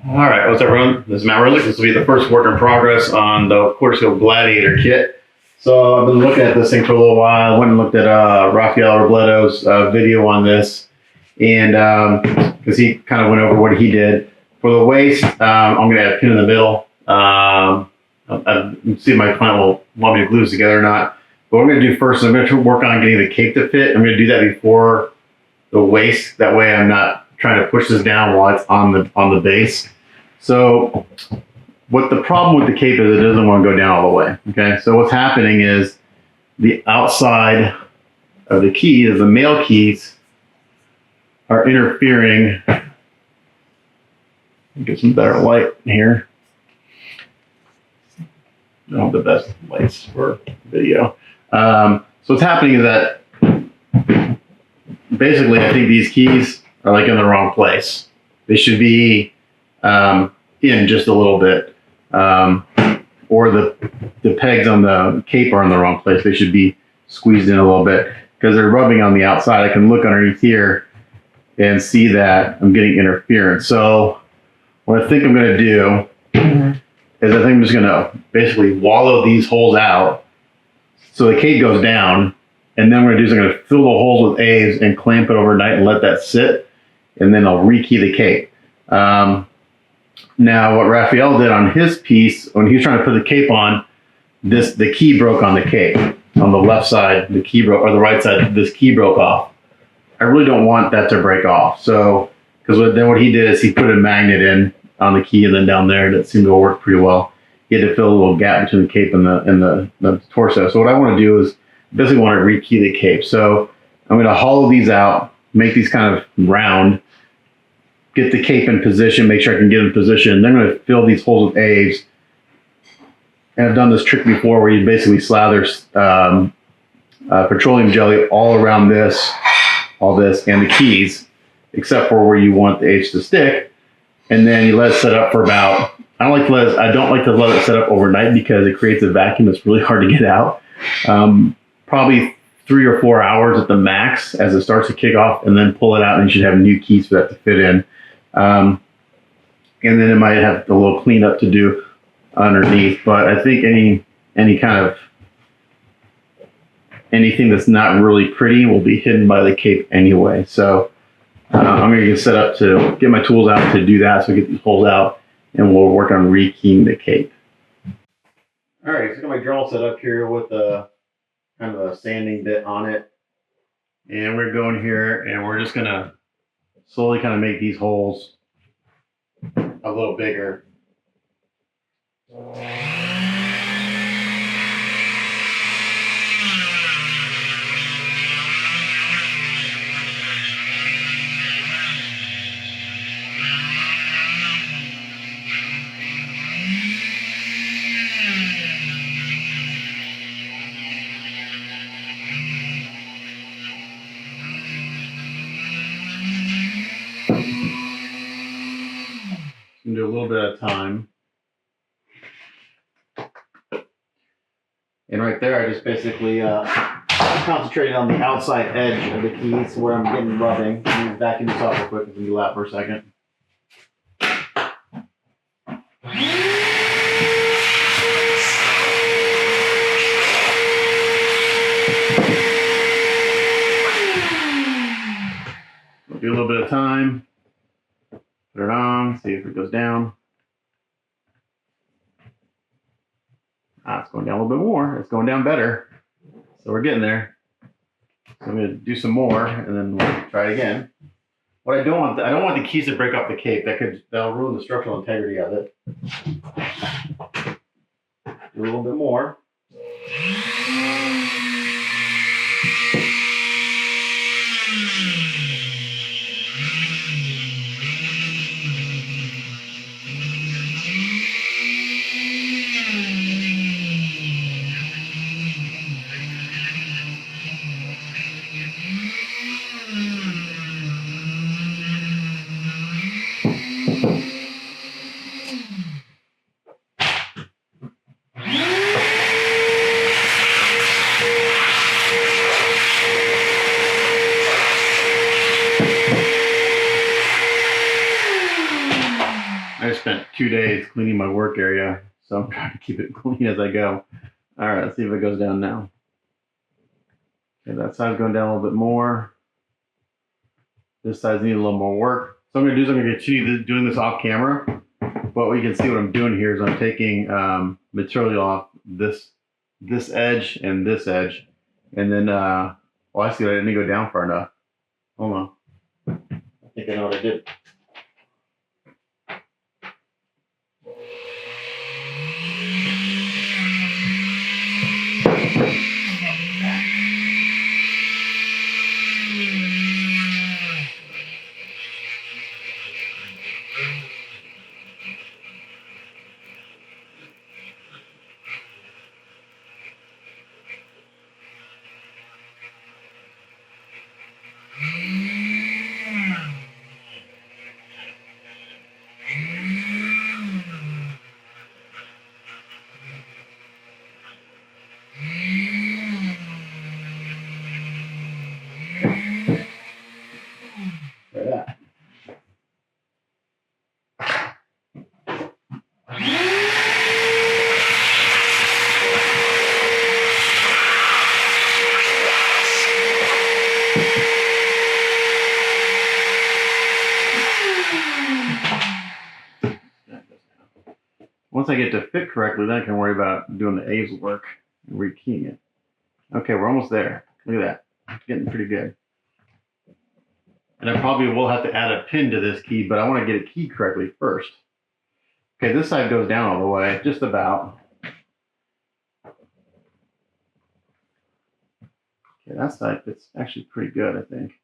All right, what's up, everyone? This is Matt Rosick. This will be the first work in progress on the quarter-scale Gladiator kit. So I've been looking at this thing for a little while. I went and looked at Rafael Robledo's video on this, and because he kind of went over what he did. For the waist, I'm going to add a pin in the middle. I'll see if my client will want me to glue this together or not. But what I'm going to do first is I'm going to work on getting the cape to fit. I'm going to do that before the waist. That way I'm not trying to push this down while it's on the base. So what the problem with the cape is, it doesn't want to go down all the way. Okay, so what's happening is the outside of the keys, the male keys, are interfering. Get some better light here. I don't have the best lights for video. So what's happening is that basically I think these keys are like in the wrong place. They should be in just a little bit, or the pegs on the cape are in the wrong place. They should be squeezed in a little bit because they're rubbing on the outside. I can look underneath here and see that I'm getting interference. So what I think I'm going to do is I think I'm just going to basically wallow these holes out so the cape goes down, and then what I'm going to do is I'm going to fill the holes with A's and clamp it overnight and let that sit, and then I'll rekey the cape. Now what Raphael did on his piece, when he was trying to put the cape on, the key broke on the cape. On the left side, the key broke, or the right side, this key broke off. I really don't want that to break off. So, because then what he did is he put a magnet in on the key and then down there, that seemed to work pretty well. He had to fill a little gap between the cape and the torso. So what I want to do is basically want to rekey the cape. So I'm going to hollow these out, make these kind of round, get the cape in position, make sure I can get in position. Then I'm going to fill these holes with A's. And I've done this trick before where you basically slather petroleum jelly all around this, all this, and the keys, except for where you want the H to stick. And then you let it set up for about, I don't like to let it set up overnight because it creates a vacuum that's really hard to get out. Probably 3 or 4 hours at the max as it starts to kick off, and then pull it out, and you should have new keys for that to fit in. And then it might have a little cleanup to do underneath, but I think any kind of anything that's not really pretty will be hidden by the cape anyway. So I'm going to get set up to get my tools out to do that, so we get these holes out, and we'll work on rekeying the cape. All right, so I got my Dremel set up here with a kind of a sanding bit on it, and we're going here, and we're just going to slowly kind of make these holes a little bigger. Do a little bit at a time. And right there, I just basically concentrated on the outside edge of the keys where I'm getting rubbing. Let me vacuum this off real quick and do that for a second. Do a little bit of time. Put it on, see if it goes down. It's going down a little bit more. It's going down better. So we're getting there. So I'm going to do some more, and then we'll try it again. What I don't want the keys to break off the cape. That'll ruin the structural integrity of it. Do a little bit more. I spent 2 days cleaning my work area, so I'm trying to keep it clean as I go. All right, let's see if it goes down now. Okay, that side's going down a little bit more. This side's need a little more work. So I'm going to do is I'm going to continue doing this off camera. But you can see what I'm doing here is I'm taking material off this edge and this edge. And then, well, I see I didn't go down far enough. Hold on. I think I know what I did. Try that. Once I get to fit correctly, then I can worry about doing the A's work and rekeying it. Okay, we're almost there. Look at that. It's getting pretty good. And I probably will have to add a pin to this key, but I want to get it keyed correctly first. Okay, this side goes down all the way, just about. Okay, that side fits actually pretty good, I think.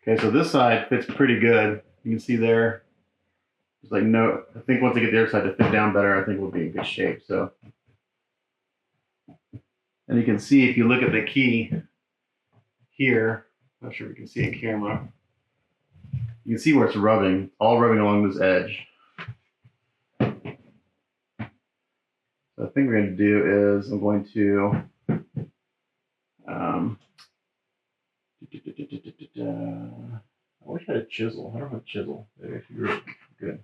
Okay, so this side fits pretty good. You can see there. It's like no, I think once I get the other side to fit down better, I think we'll be in good shape. So, and you can see if you look at the key here, I'm not sure if you can see a camera. You can see where it's rubbing, all rubbing along this edge. So I think we're going to do is I'm going to I wish I had a chisel. I don't have a chisel. Maybe I should really good.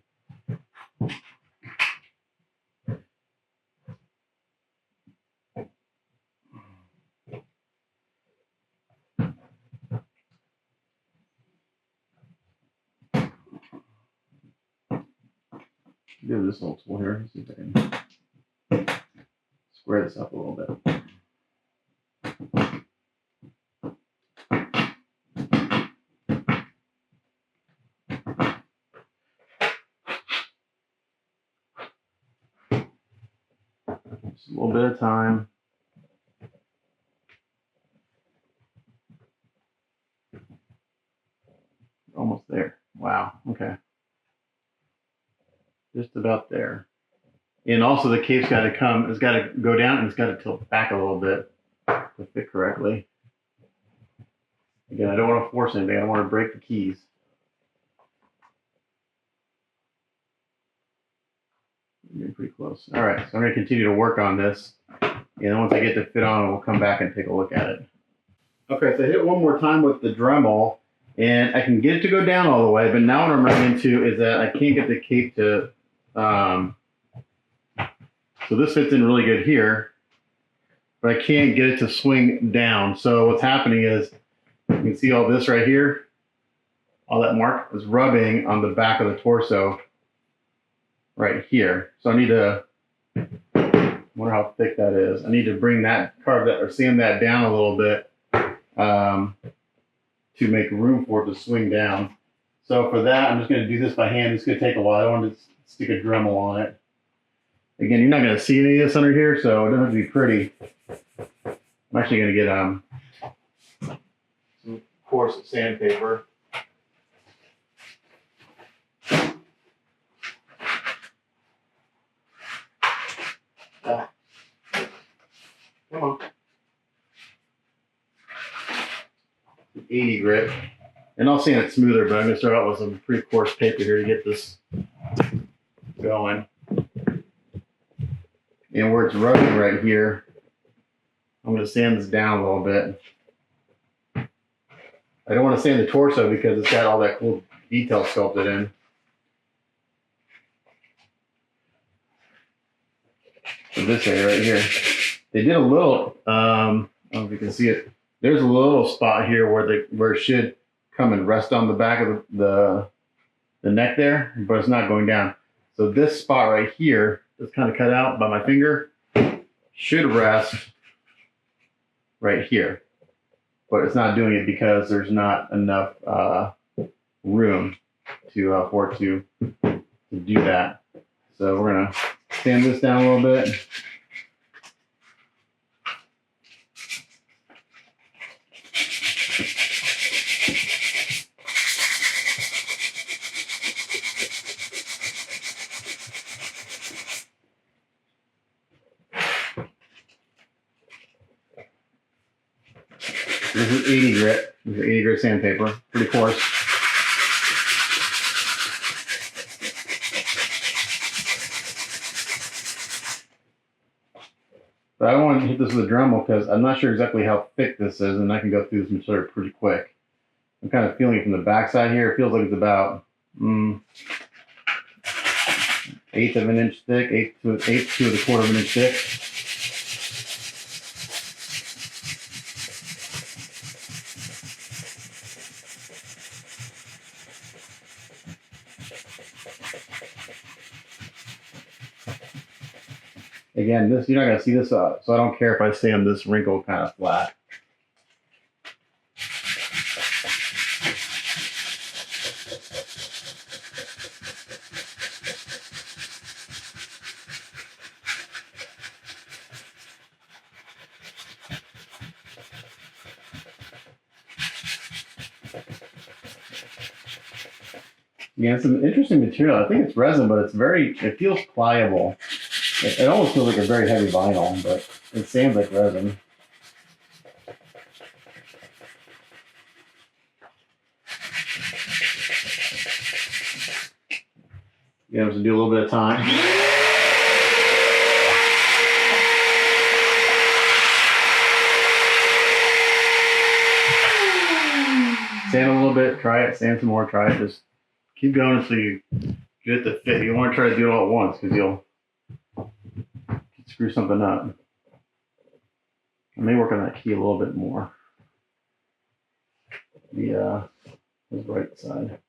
Do this little tool here. Let's see if I can square this up a little bit. Just a little bit of time. Almost there. Wow. Okay. Just about there. And also the cape's got to come, it's got to go down and it's got to tilt back a little bit to fit correctly. Again, I don't want to force anything. I don't want to break the keys. I'm getting pretty close. All right, so I'm going to continue to work on this. And once I get to fit on, we'll come back and take a look at it. Okay, so I hit it one more time with the Dremel, and I can get it to go down all the way, but now what I'm running into is that I can't get the cape to, so this fits in really good here, but I can't get it to swing down. So what's happening is, you can see all this right here, all that mark is rubbing on the back of the torso right here. So I need to, I wonder how thick that is. I need to bring that, carve that, or sand that down a little bit to make room for it to swing down. So for that, I'm just going to do this by hand. It's going to take a while. I don't want to stick a Dremel on it. Again, you're not going to see any of this under here, so it doesn't have to be pretty. I'm actually going to get some coarse sandpaper. Come on. 80 grit. And I'll sand it smoother, but I'm going to start out with some pretty coarse paper here to get this going. And where it's rubbing right here, I'm going to sand this down a little bit. I don't want to sand the torso because it's got all that cool detail sculpted in. for this area right here. They did a little, I don't know if you can see it. There's a little spot here where it should come and rest on the back of the neck there, but it's not going down. So this spot right here that's kind of cut out by my finger should rest right here, but it's not doing it because there's not enough room for it to do that. So we're gonna sand this down a little bit. This is 80 grit. This is 80 grit sandpaper, pretty coarse. But I don't want to hit this with a Dremel because I'm not sure exactly how thick this is, and I can go through this material pretty quick. I'm kind of feeling it from the backside here. It feels like it's about 1/8 of an inch thick, 1/8 to 1/4 of an inch thick. Again, this you're not going to see this, so I don't care if I sand this wrinkle kind of flat. Yeah, it's an interesting material. I think it's resin, but it feels pliable. It almost feels like a very heavy vinyl, but it sounds like resin. You have to do a little bit of time. Sand a little bit, try it, sand some more, try it. Just keep going until you get it to fit. You don't want to try to do it all at once because you'll screw something up. I may work on that key a little bit more. The right side.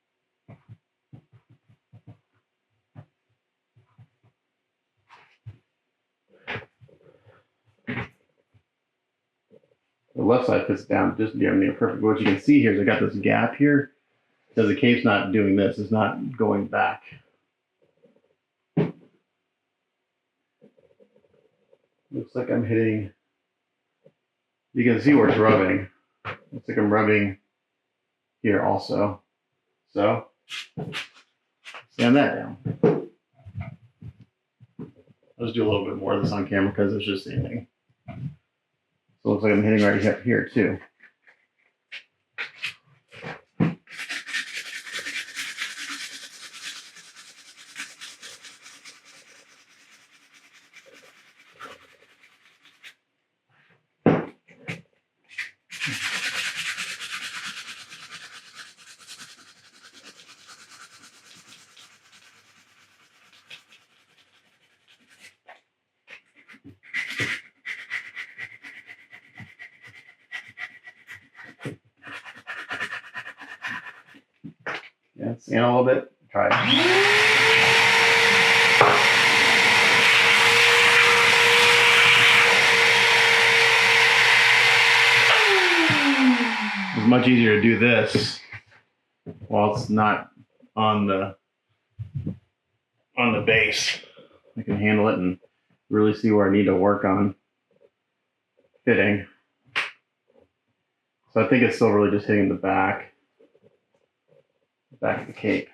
The left side fits down just near perfect. What you can see here is I got this gap here because the cape's not doing this. It's not going back. Looks like I'm hitting. You can see where it's rubbing. Looks like I'm rubbing here also. So sand that down. I'll just do a little bit more of this on camera because it's just sanding. So it looks like I'm hitting right here too. Yeah, sand a little bit. Try it. It's much easier to do this while it's not on the base. I can handle it and really see where I need to work on fitting. So I think it's still really just hitting the back of the cape.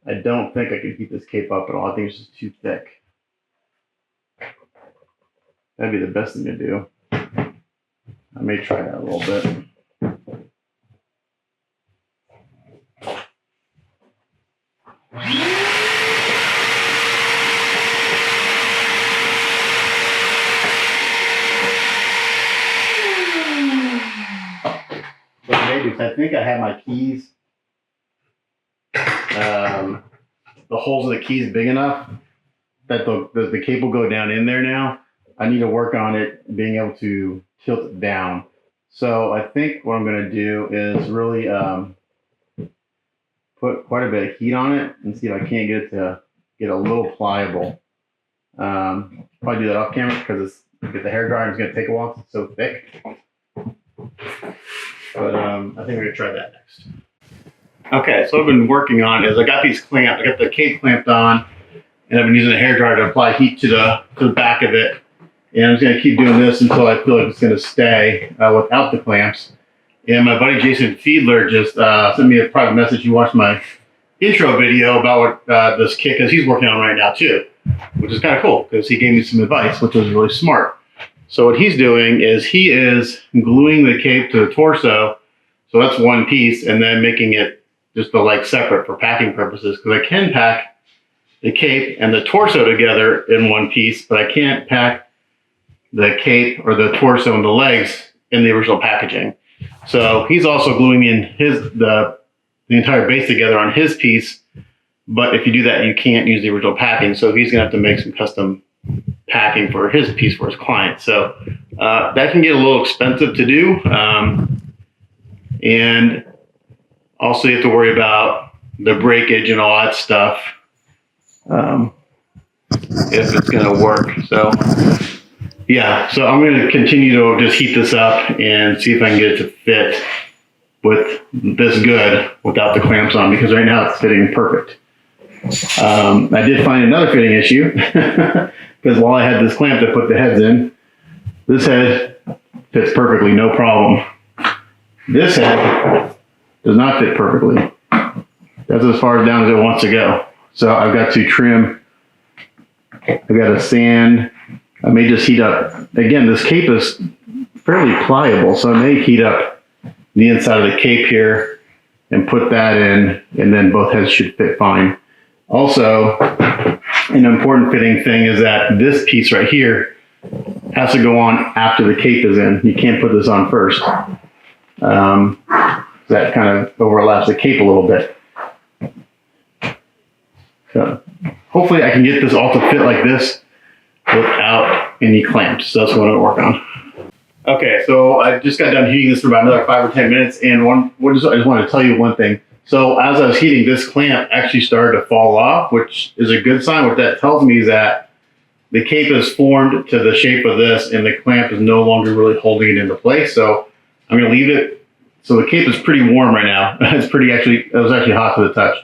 I don't think I can keep this cape up at all. I think it's just too thick. That'd be the best thing to do. I may try that a little bit. But maybe, I think I have my keys the holes of the keys big enough that the cape will go down in there now. I need to work on it being able to tilt it down. So I think what I'm going to do is really put quite a bit of heat on it and see if I can't get it to get a little pliable. Probably do that off camera because get the hair dryer. It's going to take a while. It's so thick. But I think we're going to try that next. Okay, so what I've been working on is I got these clamped. I got the cape clamped on, and I've been using a hair dryer to apply heat to the back of it. And I'm just going to keep doing this until I feel like it's going to stay without the clamps. And my buddy Jason Fiedler just sent me a private message. He watched my intro video about what this kit, because he's working on right now too, which is kind of cool because he gave me some advice, which was really smart. So what he's doing is he is gluing the cape to the torso. So that's one piece, and then making it just the leg separate for packing purposes, because I can pack the cape and the torso together in one piece, but I can't pack the cape or the torso and the legs in the original packaging. So he's also gluing in the entire base together on his piece, but if you do that, you can't use the original packing. So he's gonna have to make some custom packing for his piece for his client. So that can get a little expensive to do, and also, you have to worry about the breakage and all that stuff if it's going to work. So, yeah, so I'm going to continue to just heat this up and see if I can get it to fit with this good without the clamps on, because right now it's fitting perfect. I did find another fitting issue because while I had this clamp to put the heads in, this head fits perfectly, no problem. This head does not fit perfectly. That's as far down as it wants to go. So I've got to trim. I've got to sand. I may just heat up. Again, this cape is fairly pliable, so I may heat up the inside of the cape here and put that in, and then both heads should fit fine. Also, an important fitting thing is that this piece right here has to go on after the cape is in. You can't put this on first. That kind of overlaps the cape a little bit. So hopefully I can get this all to fit like this without any clamps. So that's what I'm going to work on. Okay, so I just got done heating this for about another 5 or 10 minutes, and I just want to tell you one thing. So as I was heating, this clamp actually started to fall off, which is a good sign. What that tells me is that the cape is formed to the shape of this, and the clamp is no longer really holding it into place. So I'm going to leave it. So the cape is pretty warm right now. It was actually hot to the touch.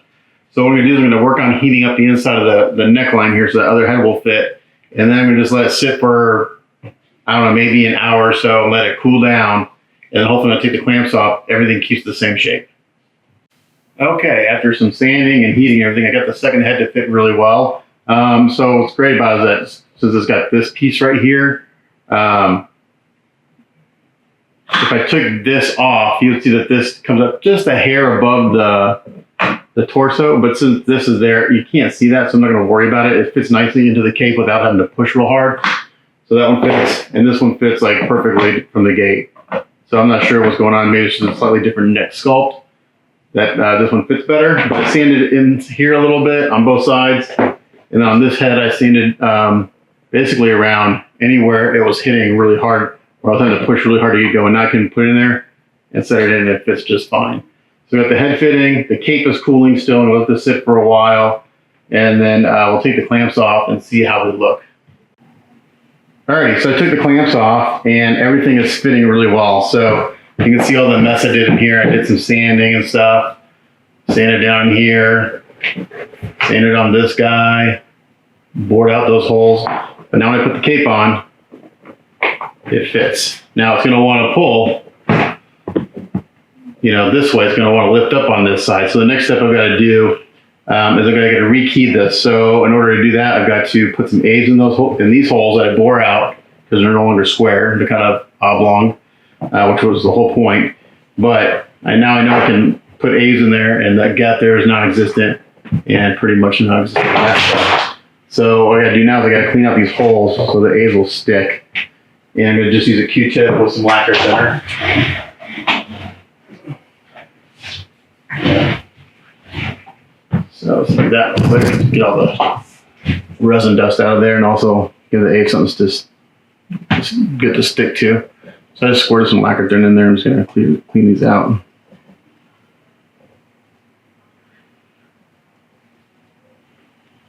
So what I'm gonna do is I'm gonna work on heating up the inside of the neckline here so the other head will fit. And then I'm gonna just let it sit for, I don't know, maybe an hour or so and let it cool down. And then hopefully when I take the clamps off, everything keeps the same shape. Okay, after some sanding and heating everything, I got the second head to fit really well. So what's great about it is that since it's got this piece right here, if I took this off, you would see that this comes up just a hair above the torso, but since this is there, you can't see that, so I'm not going to worry about it. It fits nicely into the cape without having to push real hard. So that one fits, and this one fits like perfectly from the gate. So I'm not sure what's going on. Maybe it's just a slightly different neck sculpt that this one fits better. I sanded in here a little bit on both sides, and then on this head I sanded basically around anywhere it was hitting really hard, where I was having to push really hard to get going. Now I can put it in there and set it in, and it fits just fine. So we got the head fitting, the cape is cooling still, and we'll let this sit for a while, and then we'll take the clamps off and see how they look. Alrighty, so I took the clamps off, and everything is fitting really well. So you can see all the mess I did in here. I did some sanding and stuff, sanded down here, sanded on this guy, bored out those holes. But now when I put the cape on, it fits. Now it's going to want to pull, this way. It's going to want to lift up on this side. So the next step I've got to do is I'm going to rekey this. So in order to do that, I've got to put some A's in these holes that I bore out because they're no longer square. They're kind of oblong, which was the whole point. But now I know I can put A's in there, and that gap there is non-existent and pretty much non-existent on that side. So what I got to do now is I got to clean out these holes so the A's will stick. And I'm going to just use a Q-tip with some lacquer thinner. So it's like that, get all the resin dust out of there, and also give the egg something just good to stick to. So I just squirted some lacquer thin in there. I'm just gonna clean these out.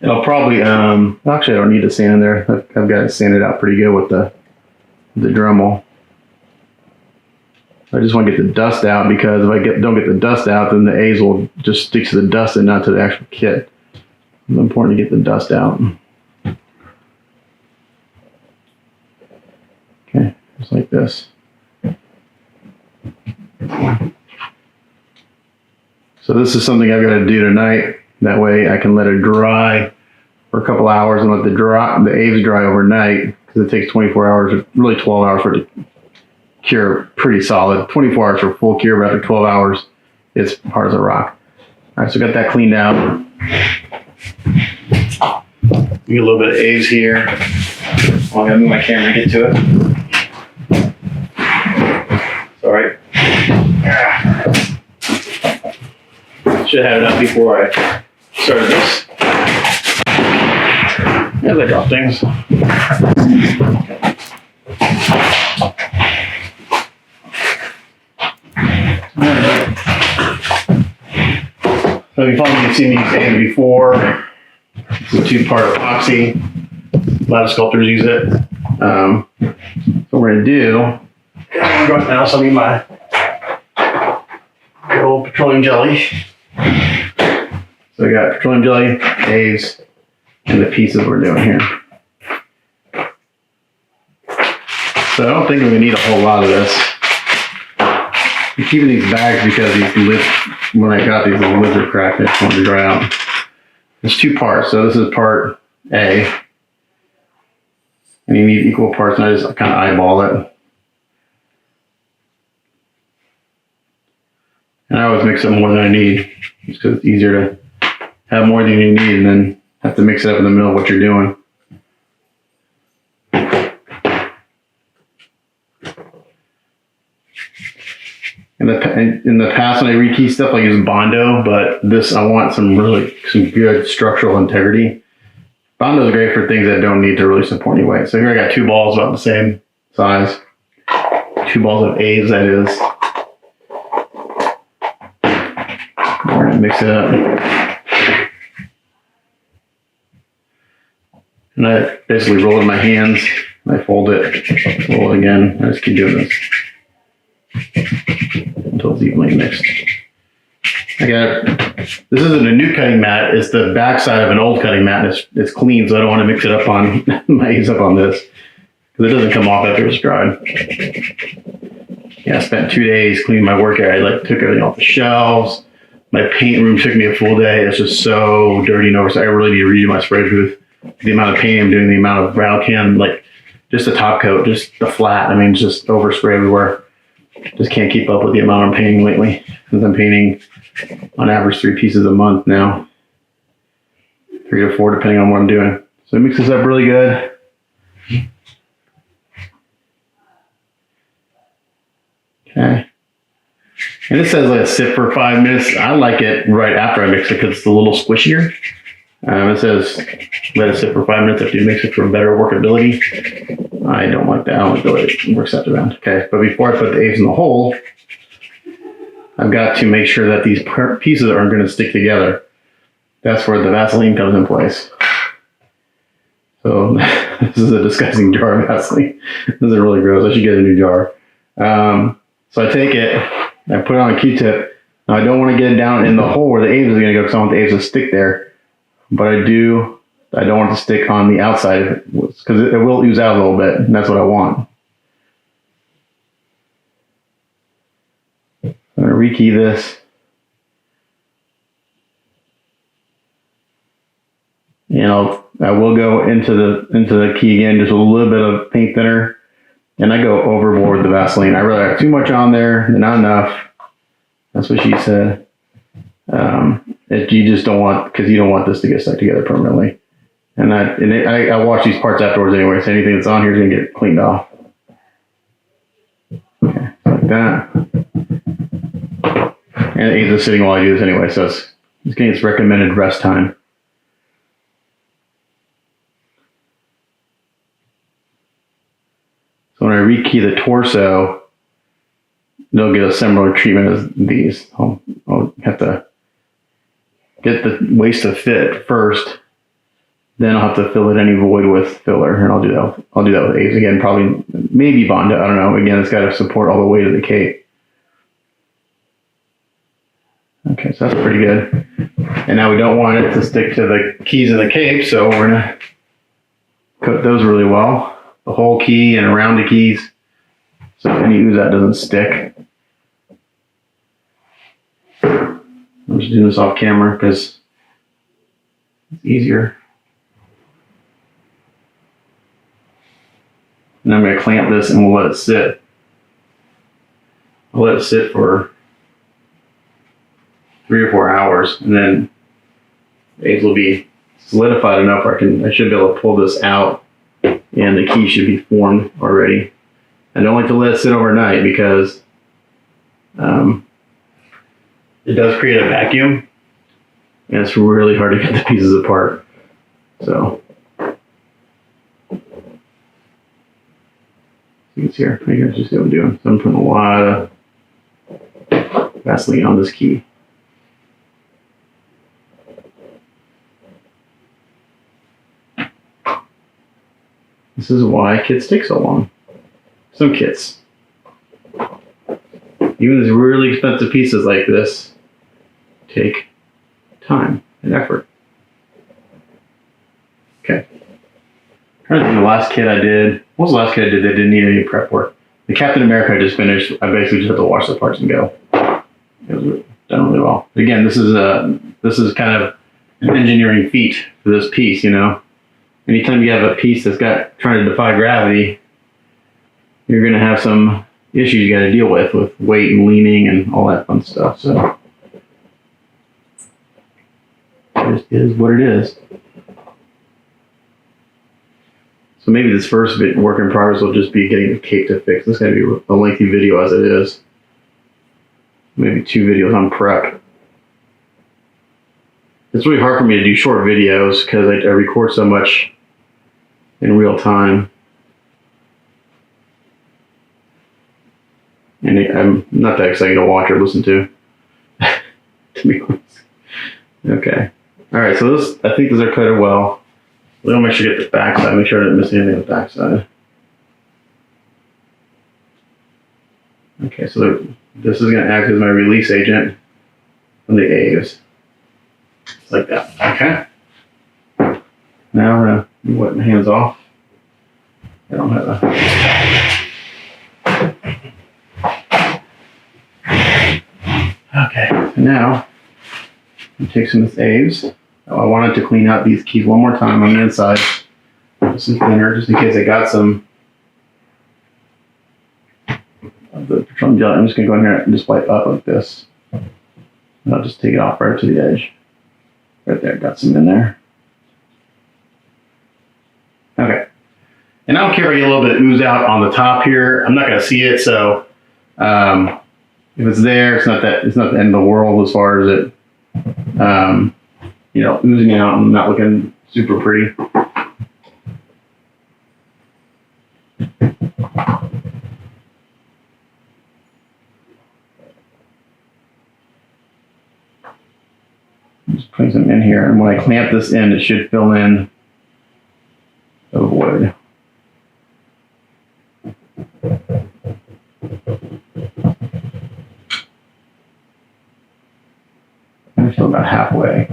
And I'll probably, actually I don't need to sand in there. I've got it sanded out pretty good with the Dremel. I just want to get the dust out, because if I don't get the dust out, then the A's will just stick to the dust and not to the actual kit. It's important to get the dust out. Okay, just like this. So this is something I've got to do tonight. That way I can let it dry for a couple hours and let the A's dry overnight, because it takes 24 hours, really 12 hours for it to cure pretty solid. 24 hours for full cure, but after 12 hours, it's hard as a rock. All right, so got that cleaned out. Get a little bit of A's here. I'm gonna move my camera to get to it. It's all right. Should have it up before I started this. As I drop things. So if you've seen me use A's before, it's a 2-part epoxy. A lot of sculptors use it. So what we're gonna do, I'm going now, so I need my good old petroleum jelly. So I got petroleum jelly, A's, and the pieces we're doing here. So I don't think we're gonna need a whole lot of this. I'm keeping these bags because these lids, when I got these, little lids are cracked. I just wanted to dry out. There's 2 parts. So this is part A. And you need equal parts, and I just kind of eyeball it. And I always mix up more than I need, just because it's easier to have more than you need and then have to mix it up in the middle of what you're doing. In the past, when I rekey stuff, I use Bondo, but this, I want some good structural integrity. Bondo is great for things that don't need to really support any weight. So here I got 2 balls about the same size. 2 balls of A's, that is. We're gonna mix it up. And I basically roll it in my hands. I fold it, roll it again. I just keep doing this until it's evenly mixed. This isn't a new cutting mat. It's the backside of an old cutting mat. And it's clean, so I don't want to mix it up on my A's up on this, because it doesn't come off after it's dried. Yeah, I spent 2 days cleaning my work area. I took everything off the shelves. My paint room took me a full day. It's just so dirty and oversized. I really need to redo my spray booth. The amount of paint I'm doing, the amount of rattle can, just the top coat, just the flat. I mean, just overspray everywhere. Just can't keep up with the amount I'm painting lately, because I'm painting on average 3 pieces a month now. 3 to 4, depending on what I'm doing. So it mixes up really good. Okay. And it says let it sit for 5 minutes. I like it right after I mix it, because it's a little squishier. It says let it sit for 5 minutes after you mix it for better workability. I don't like that. I don't like the way it works out around. Okay, but before I put the A's in the hole, I've got to make sure that these pieces aren't going to stick together. That's where the Vaseline comes in place. So this is a disgusting jar of Vaseline. This is really gross. I should get a new jar. So I take it, I put it on a Q-tip. Now I don't want to get it down in the hole where the A's is going to go, because I want the A's to stick there. But I don't want it to stick on the outside, because it will ooze out a little bit, and that's what I want. I'm going to rekey this. And I will go into the key again, just a little bit of paint thinner, and I go overboard with the Vaseline. I really have too much on there, and not enough. That's what she said. You just don't want, because you don't want this to get stuck together permanently. And I wash these parts afterwards anyway, so anything that's on here is going to get cleaned off. Okay, like that. And the A's is sitting while I do this anyway, so it's It's getting its recommended rest time. So when I rekey the torso, they'll get a similar treatment as these. I'll have to get the waist to fit first, then I'll have to fill any void with filler, and I'll do that. I'll do that with A's again, probably maybe Bondo. I don't know. Again, it's got to support all the weight of the cape. Okay, so that's pretty good. And now we don't want it to stick to the keys of the cape, so we're gonna coat those really well. The whole key and around the keys, so any ooze that doesn't stick. I'm just doing this off camera because it's easier. And I'm going to clamp this and we'll let it sit. I'll let it sit for 3 or 4 hours, and then it will be solidified enough where I should be able to pull this out and the key should be formed already. I don't like to let it sit overnight because it does create a vacuum and it's really hard to get the pieces apart. So you can see here, you guys just see what I'm doing. So I'm putting a lot of Vaseline on this key. This is why kits take so long. Some kits, even these really expensive pieces like this, take time and effort. Okay. I'm trying to think of the last kit I did. What was the last kit I did that didn't need any prep work? The Captain America I just finished. I basically just had to wash the parts and go. It was done really well. Again, this is kind of an engineering feat for this piece, you know. Anytime you have a piece that's trying to defy gravity, you're going to have some issues you got to deal with weight and leaning and all that fun stuff. So it just is what it is. So maybe this first work in progress will just be getting the cape to fix. This is going to be a lengthy video as it is. Maybe 2 videos on prep. It's really hard for me to do short videos because I record so much in real time. And I'm not that exciting to watch or listen to be honest. Okay. All right, so I think these are coated well. We'll make sure to get the back side, make sure I didn't miss anything on the back side. Okay, so this is going to act as my release agent from the A's. Just like that. Okay. Now we're going to wipe my hands off. I don't have Okay, so now I'm take some of this A's. I wanted to clean out these keys one more time on the inside. Just some thinner, just in case I got some of the petroleum jelly. I'm just going to go in here and just wipe up like this. And I'll just take it off right up to the edge. Right there, got some in there. Okay. And I don't care if I get a little bit of ooze out on the top here. I'm not going to see it, so if it's there, it's not the end of the world as far as it, oozing out and not looking super pretty. Just putting some in here, and when I clamp this in, it should fill in the void. I feel about halfway.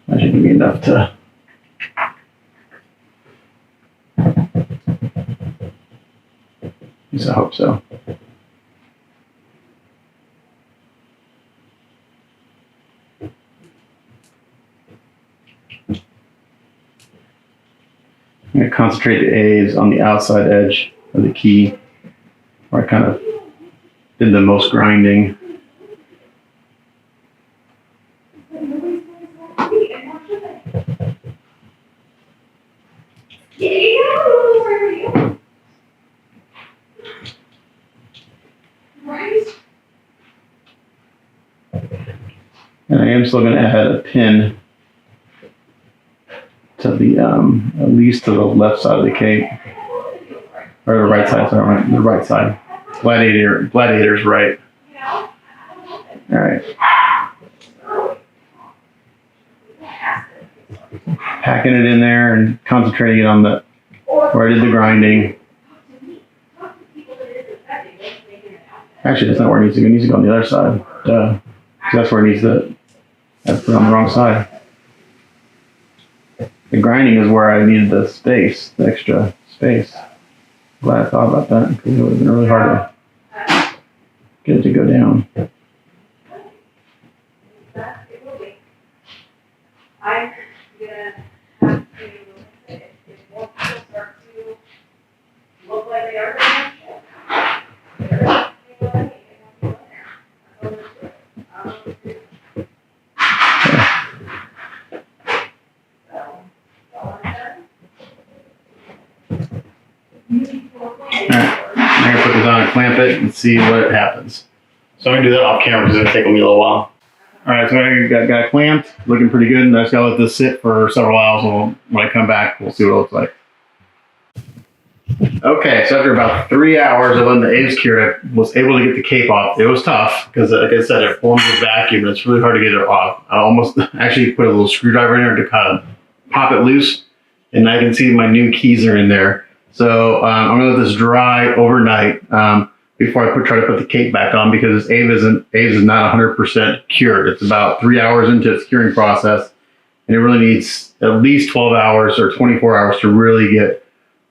That should be enough to. At least I hope so. I'm going to concentrate the A's on the outside edge of the key, where I kind of did the most grinding. And I am still going to add a pin to the, at least to the left side of the cape. Or the right side, sorry, the right side. Gladiator's right. All right. Packing it in there and concentrating it on the where I did the grinding. Actually, that's not where it needs to go. It needs to go on the other side. Duh. That's where it needs to. I put it on the wrong side. The grinding is where I needed the space, the extra space. Glad I thought about that because it would have been really hard to get it to go down. I'm gonna put this on and clamp it and see what happens. So I'm gonna do that off camera because it's gonna take me a little while. All right, so I got it clamped, looking pretty good, and I just gotta let this sit for several hours. And when I come back, we'll see what it looks like. Okay, so after about 3 hours of letting the Aves cure, I was able to get the cape off. It was tough because, like I said, it forms a vacuum, and it's really hard to get it off. I almost actually put a little screwdriver in there to kind of pop it loose, and I can see my new keys are in there. So I'm gonna let this dry overnight before I try to put the cape back on, because Aves is not 100% cured. It's about 3 hours into its curing process, and it really needs at least 12 hours or 24 hours to really get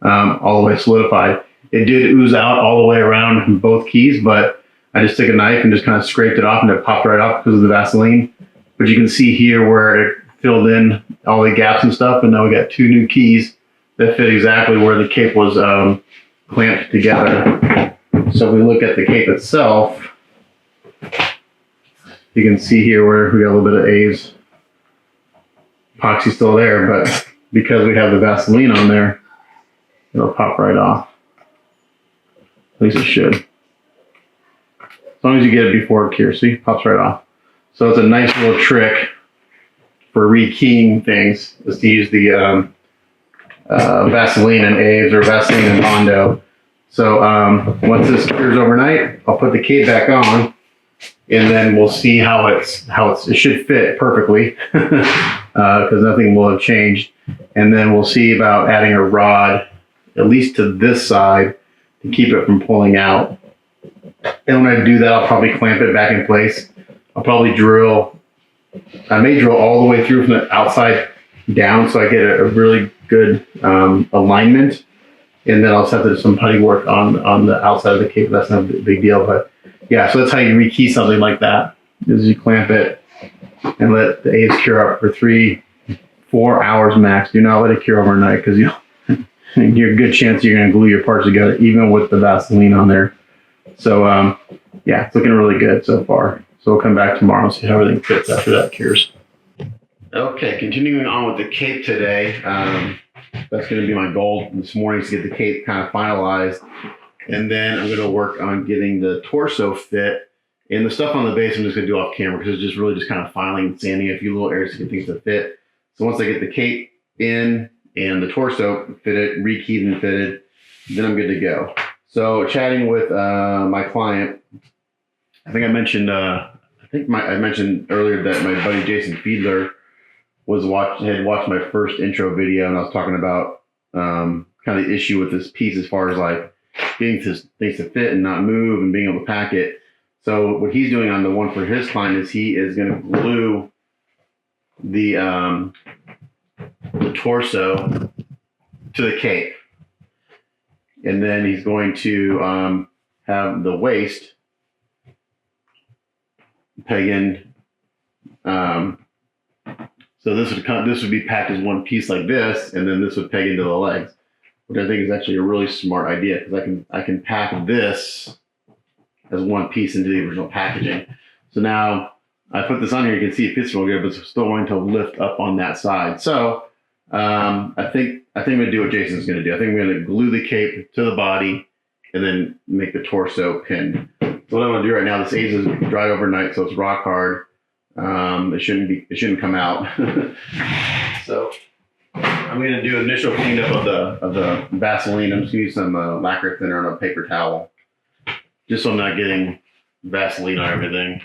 all the way solidified. It did ooze out all the way around both keys, but I just took a knife and just kind of scraped it off, and it popped right off because of the Vaseline. But you can see here where it filled in all the gaps and stuff, and now we got 2 new keys that fit exactly where the cape was clamped together. So if we look at the cape itself, you can see here where we got a little bit of Aves epoxy still there, but because we have the Vaseline on there, it'll pop right off. At least it should. As long as you get it before it cures. See, pops right off. So it's a nice little trick for rekeying things, is to use the Vaseline and Aves or Vaseline and Bondo. So once this cures overnight, I'll put the cape back on, and then we'll see how it should fit perfectly because nothing will have changed. And then we'll see about adding a rod, at least to this side, to keep it from pulling out. And when I do that, I'll probably clamp it back in place. I'll probably I may drill all the way through from the outside down so I get a really good alignment. And then I'll just have to do some putty work on the outside of the cape. That's not a big deal. But yeah, so that's how you rekey something like that, is you clamp it and let the Aves cure up for 3-4 hours max. Do not let it cure overnight, because you're a good chance you're going to glue your parts together, even with the Vaseline on there. So yeah, it's looking really good so far. So we'll come back tomorrow and see how everything fits after that cures. Okay, continuing on with the cape today. That's going to be my goal this morning, is to get the cape kind of finalized. And then I'm going to work on getting the torso fit. And the stuff on the base I'm just going to do off camera, because it's just really just kind of filing and sanding a few little areas to get things to fit. So once I get the cape in and the torso fitted, rekeyed and fitted, then I'm good to go. So chatting with my client, I think I mentioned I mentioned earlier that my buddy Jason Fiedler had watched my first intro video, and I was talking about kind of the issue with this piece as far as like getting things to fit and not move and being able to pack it. So what he's doing on the one for his client is he is going to glue the torso to the cape, and then he's going to have the waist peg in. So this would be packed as one piece like this, and then this would peg into the legs, which I think is actually a really smart idea, because I can pack this as one piece into the original packaging. So now I put this on here, you can see it fits real good, but it's still going to lift up on that side. So I think I'm going to do what Jason's going to do. I think I'm going to glue the cape to the body and then make the torso pin. So what I'm going to do right now, this Aves is dried overnight, so it's rock hard. It shouldn't come out. So I'm going to do initial cleanup of the Vaseline. I'm just going to use some lacquer thinner on a paper towel, just so I'm not getting Vaseline on everything.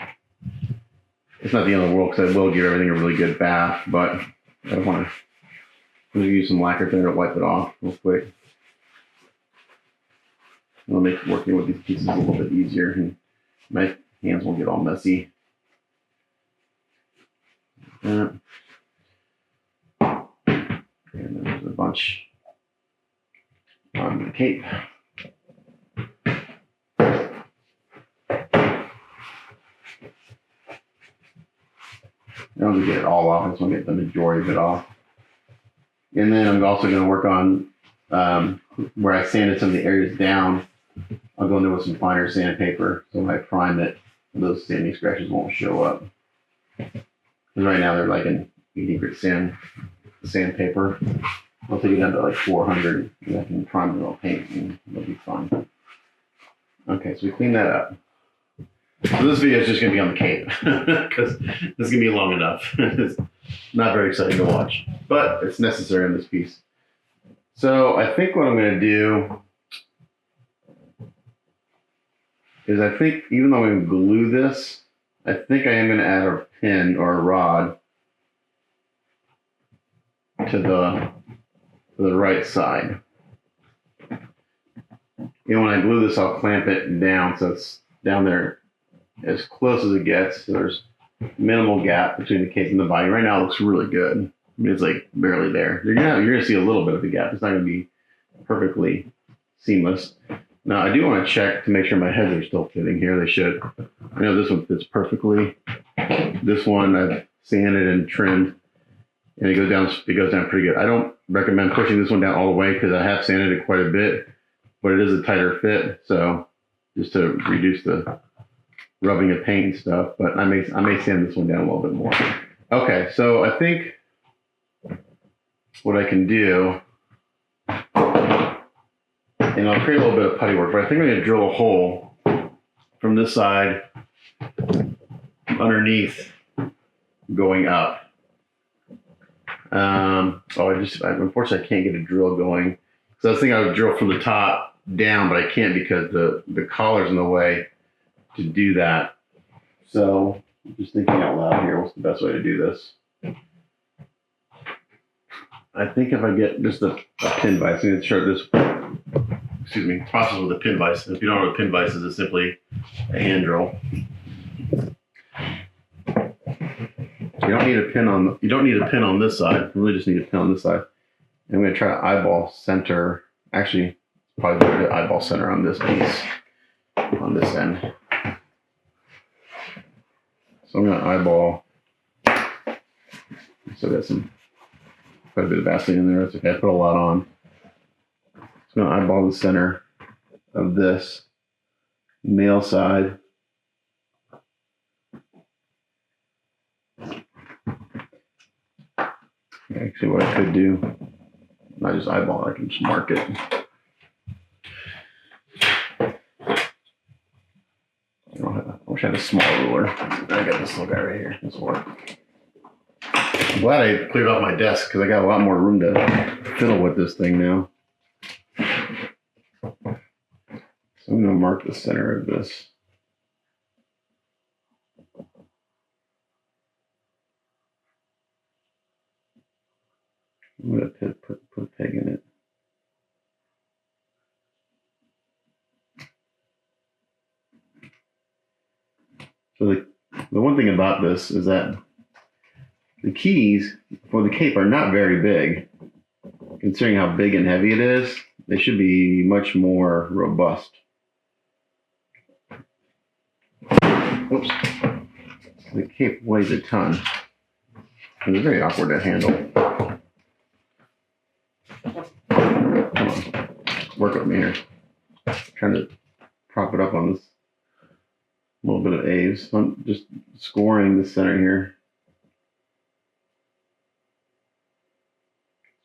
It's not the end of the world because I will give everything a really good bath, but I don't want to use some lacquer thinner to wipe it off real quick. It'll make working with these pieces a little bit easier, and my hands won't get all messy. And then there's a bunch on the cape. I don't get it all off. I just want to get the majority of it off. And then I'm also going to work on where I sanded some of the areas down. I'll go in there with some finer sandpaper, so when I prime it, those sanding scratches won't show up. Because right now they're like an 80 grit sandpaper. I'll take it down to like 400, and I can prime it all paint, and it'll be fun. Okay, so we clean that up. So this video is just going to be on the cape because this is going to be long enough. It's not very exciting to watch, but it's necessary in this piece. So I think what I'm going to do is I think even though I'm going to glue this, I think I am going to add a pin or a rod to the right side. And when I glue this, I'll clamp it down so it's down there as close as it gets. So there's minimal gap between the cape and the body. Right now it looks really good. I mean, it's like barely there. You're gonna see a little bit of a gap. It's not gonna be perfectly seamless. Now I do want to check to make sure my heads are still fitting here. They should. I know this one fits perfectly. This one I've sanded and trimmed, and it goes down pretty good. I don't recommend pushing this one down all the way because I have sanded it quite a bit, but it is a tighter fit. So just to reduce the rubbing of paint and stuff, but I may sand this one down a little bit more. Okay, so I think what I can do, and I'll create a little bit of putty work, but I think I'm going to drill a hole from this side underneath going up. Unfortunately I can't get a drill going. So I was thinking I would drill from the top down, but I can't because the collar's in the way to do that. So I'm just thinking out loud here, what's the best way to do this? I think if I get just a pin vise, I'm going to show this process with a pin vise. If you don't know what a pin vise is, it's simply a hand drill. You don't need a pin on this side. You really just need a pin on this side. And I'm going to try to eyeball center. Actually, probably better to eyeball center on this piece, on this end. So I'm going to eyeball. So that's quite a bit of Vaseline in there. That's okay. I put a lot on. So I'm going to eyeball the center of this male side. Actually, what I could do, not just eyeball it, I can just mark it. I wish I had a small ruler. I got this little guy right here. This will work. I'm glad I cleared off my desk because I got a lot more room to fiddle with this thing now. So I'm going to mark the center of this. I'm going to put a peg in it. So the one thing about this is that the keys for the cape are not very big. Considering how big and heavy it is, they should be much more robust. Oops. The cape weighs a ton. And it's very awkward to handle. Come on. Work with me here. I'm trying to prop it up on this little bit of Aves. I'm just scoring the center here.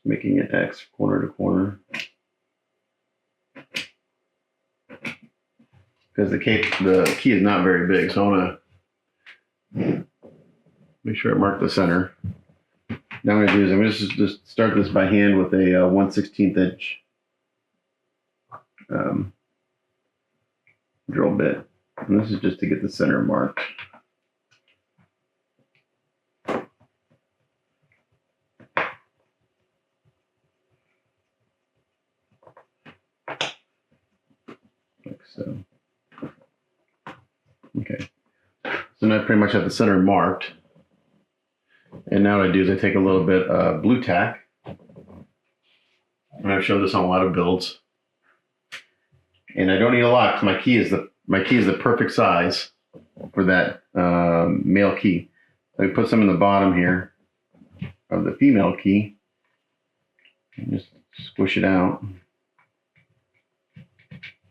Making an X corner to corner. Because the key is not very big, so I want to Make sure I mark the center. Now what I'm going to do is I'm going to just start this by hand with a 1/16 inch drill bit. And this is just to get the center marked. Like so. Okay. So now I pretty much have the center marked. And now what I do is I take a little bit of blue tack. And I've shown this on a lot of builds. And I don't need a lot because my key is the perfect size for that male key. So I put some in the bottom here of the female key and just squish it out.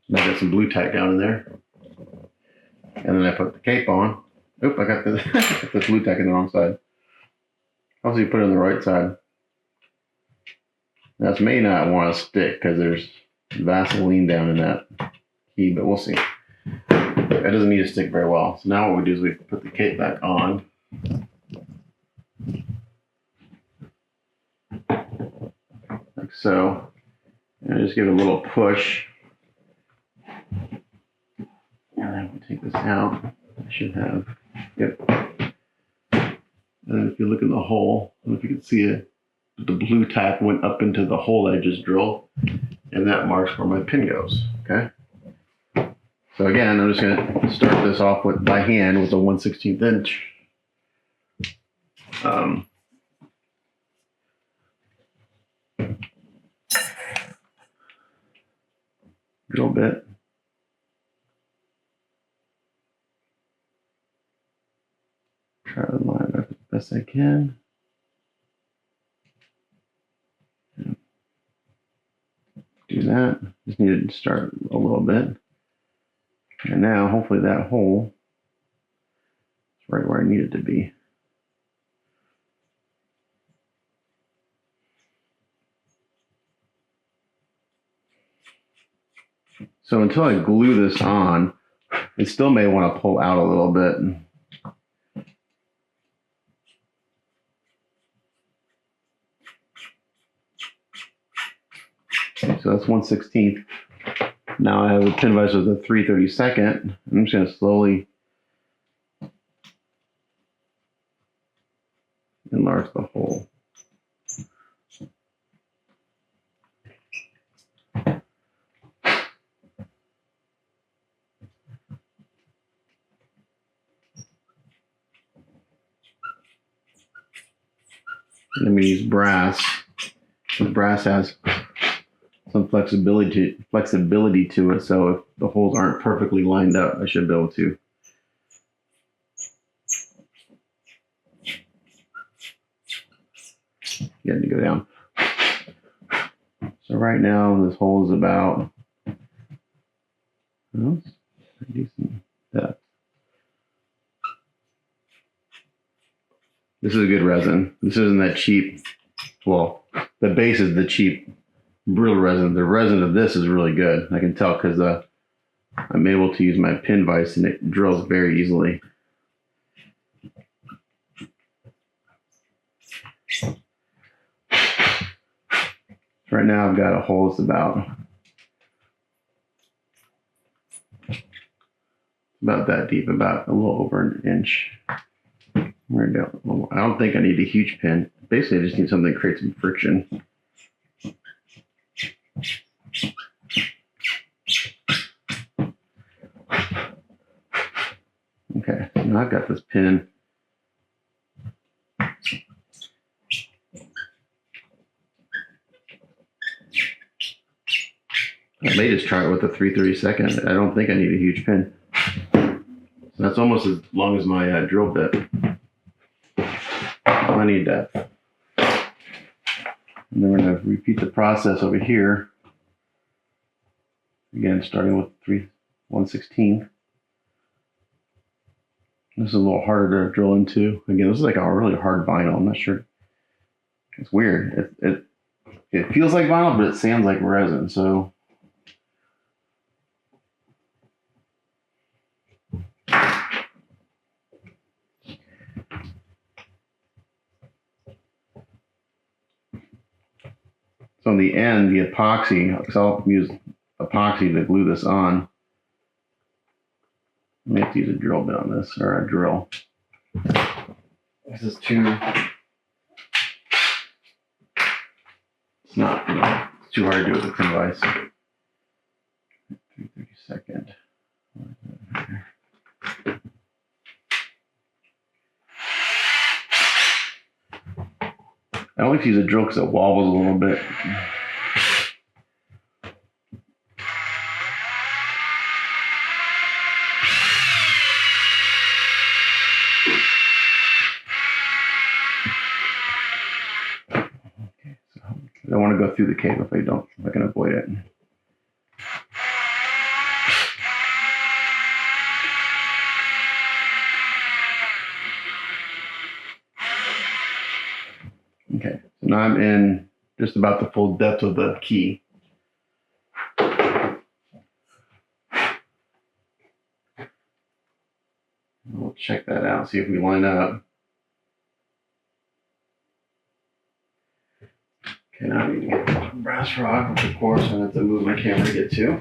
And I got some blue tack down in there. And then I put the cape on. Oop, I got the blue tack in the wrong side. Hopefully you put it on the right side. Now this may not want to stick because there's Vaseline down in that key, but we'll see. That doesn't need to stick very well. So now what we do is we put the cape back on. Like so. And I just give it a little push. And then we'll take this out. I should have, yep. And then if you look in the hole, I don't know if you can see it, the blue tack went up into the hole I just drilled, and that marks where my pin goes, okay? So again, I'm just gonna start this off by hand with a 1/16 inch. Drill bit. Try to line it up as best I can. Do that. Just need to start a little bit. And now, hopefully that hole is right where I need it to be. So until I glue this on, it still may want to pull out a little bit. So that's 1/16. Now I have a pin vise with a 3/32. I'm just going to slowly enlarge the hole. And then we use brass. The brass has some flexibility to it, so if the holes aren't perfectly lined up, I should be able to get it to go down. So right now this hole is about decent depth. This is a good resin. This isn't that cheap. Well, the base is the cheap brittle resin. The resin of this is really good. I can tell because I'm able to use my pin vise and it drills very easily. Right now I've got a hole that's about that deep, about a little over an inch. Where to go? I don't think I need a huge pin. Basically, I just need something to create some friction. Okay, now I've got this pin. I may just try it with a 3/32. I don't think I need a huge pin. So that's almost as long as my drill bit. I need that. And then we're going to repeat the process over here. Again, starting with 1/16. This is a little harder to drill into. Again, this is like a really hard vinyl. I'm not sure. It's weird. It feels like vinyl, but it sounds like resin. So So on the end, the epoxy, because I'll use epoxy to glue this on. I may have to use a drill bit on this, or a drill. This is too, it's not, it's too hard to do with a thin vise. 3/32. I like to use a drill because it wobbles a little bit. Okay, so I don't want to go through the cable if I can avoid it. Okay, so now I'm in just about the full depth of the key. We'll check that out, see if we line up. Okay, now I need to get the brass rod, which of course I have to move my camera to get to.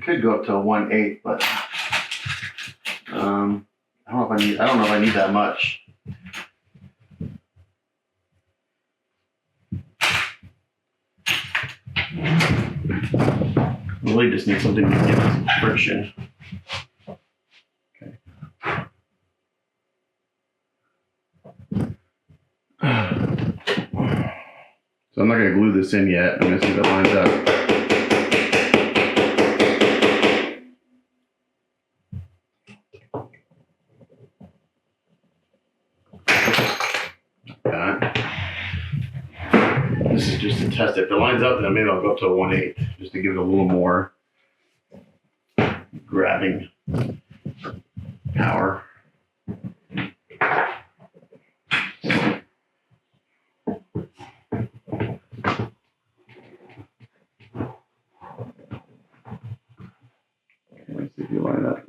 Could go up to a 1/8, but I don't know if I need that much. I really just need something to give some friction. Okay. So I'm not going to glue this in yet. I'm going to see if it lines up. This is just to test it. If it lines up, then maybe I'll go up to a 1/8 just to give it a little more grabbing power. Okay, let's see if you line up.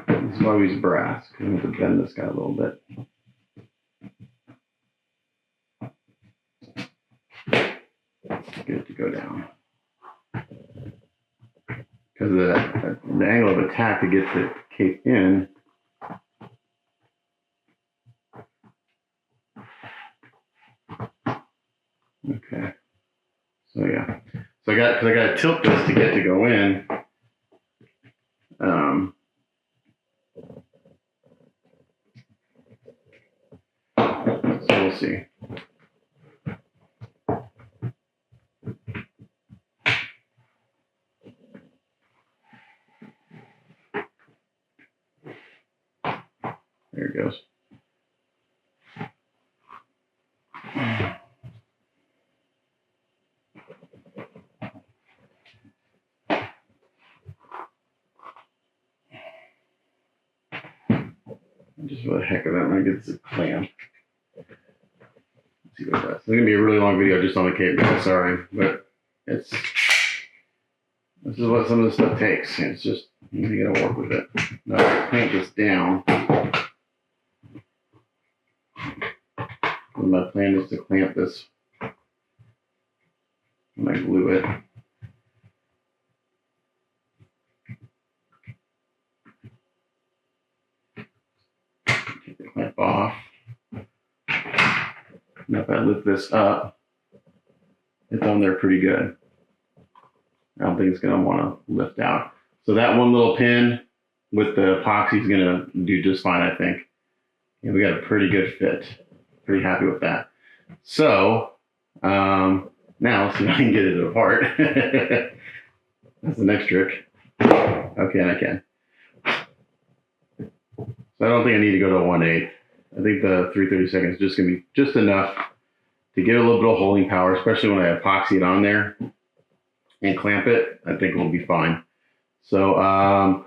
This is why we use brass, because we have to bend this guy a little bit. Get it to go down. Because the angle of attack to get the cape in okay. So yeah. So I got to tilt this to get to go in. So we'll see. There it goes. Just for the heck of it, I'm going to get this clamp. Let's see what it does. It's going to be a really long video just on the cape, guys. Sorry. But this is what some of this stuff takes. It's just, you got to work with it. Now, I clamp this down. And my plan is to clamp this when I glue it. Take the clamp off. Now if I lift this up, it's on there pretty good. I don't think it's going to want to lift out. So that one little pin with the epoxy is going to do just fine, I think. And we got a pretty good fit. Pretty happy with that. So now let's see if I can get it apart. That's the next trick. Okay, and I can. So I don't think I need to go to a 1/8. I think the 3/32 is just going to be just enough to get a little bit of holding power, especially when I epoxy it on there and clamp it. I think it will be fine. So I'm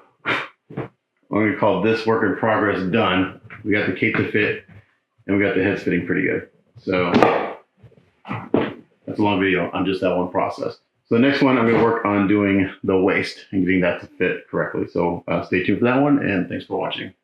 going to call this work in progress done. We got the cape to fit, and we got the heads fitting pretty good. So that's a long video on just that one process. So the next one, I'm going to work on doing the waist and getting that to fit correctly. So stay tuned for that one, and thanks for watching.